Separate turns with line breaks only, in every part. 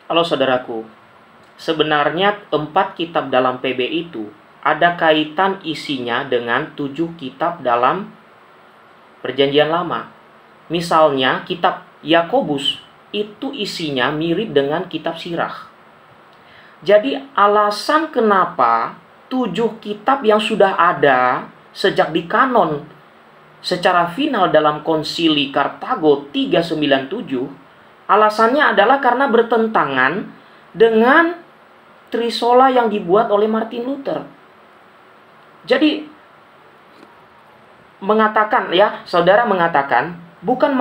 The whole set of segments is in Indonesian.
Halo saudaraku, sebenarnya 4 kitab dalam PB itu ada kaitan isinya dengan 7 kitab dalam Perjanjian Lama. Misalnya kitab Yakobus itu isinya mirip dengan kitab Sirach. Jadi alasan kenapa 7 kitab yang sudah ada sejak di kanon secara final dalam konsili Kartago 397, alasannya adalah karena bertentangan dengan Trisola yang dibuat oleh Martin Luther. Jadi mengatakan ya, saudara mengatakan bukan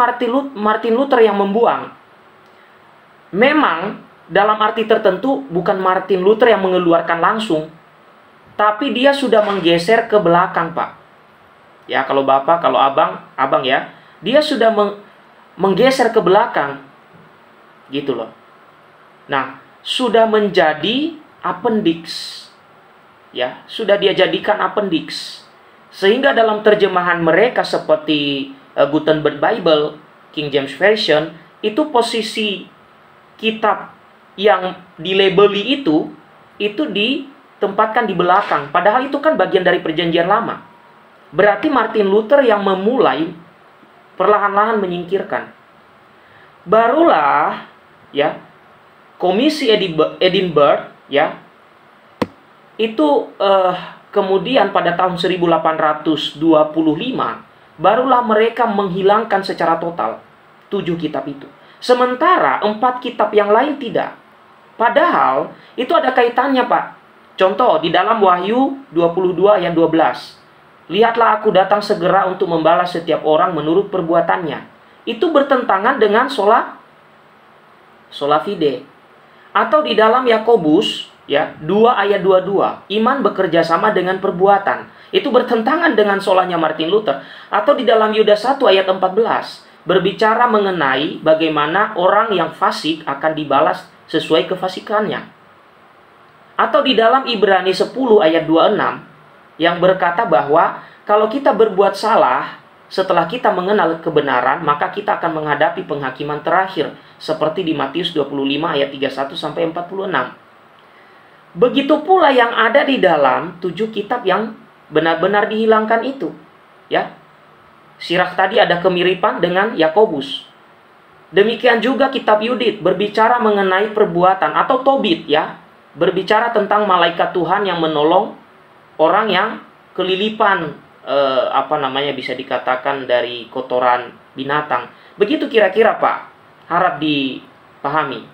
Martin Luther yang membuang. Memang dalam arti tertentu bukan Martin Luther yang mengeluarkan langsung, tapi dia sudah menggeser ke belakang, Pak. Ya, kalau Bapak, kalau abang ya, dia sudah menggeser ke belakang. Gitu loh. Nah, sudah menjadi appendix. Ya, sudah dia jadikan appendix. Sehingga dalam terjemahan mereka seperti Gutenberg Bible, King James Version, itu posisi kitab yang dilabeli itu ditempatkan di belakang. Padahal itu kan bagian dari Perjanjian Lama. Berarti Martin Luther yang memulai perlahan-lahan menyingkirkan. Barulah ya Komisi Edinburgh ya itu kemudian pada tahun 1825 barulah mereka menghilangkan secara total 7 kitab itu. Sementara 4 kitab yang lain tidak. Padahal itu ada kaitannya, Pak. Contoh di dalam Wahyu 22 ayat 12. Lihatlah aku datang segera untuk membalas setiap orang menurut perbuatannya. Itu bertentangan dengan sola fide. Atau di dalam Yakobus ya 2 ayat 22, iman bekerja sama dengan perbuatan. Itu bertentangan dengan solanya Martin Luther. Atau di dalam Yudas 1 ayat 14, berbicara mengenai bagaimana orang yang fasik akan dibalas sesuai kefasikannya. Atau di dalam Ibrani 10 ayat 26 yang berkata bahwa kalau kita berbuat salah setelah kita mengenal kebenaran, maka kita akan menghadapi penghakiman terakhir seperti di Matius 25 ayat 31 sampai 46. Begitu pula yang ada di dalam 7 kitab yang benar-benar dihilangkan itu. Ya. Sirach tadi ada kemiripan dengan Yakobus. Demikian juga kitab Yudit berbicara mengenai perbuatan, atau Tobit ya, berbicara tentang malaikat Tuhan yang menolong orang yang kelilipan bisa dikatakan dari kotoran binatang. Begitu kira-kira, Pak, harap dipahami.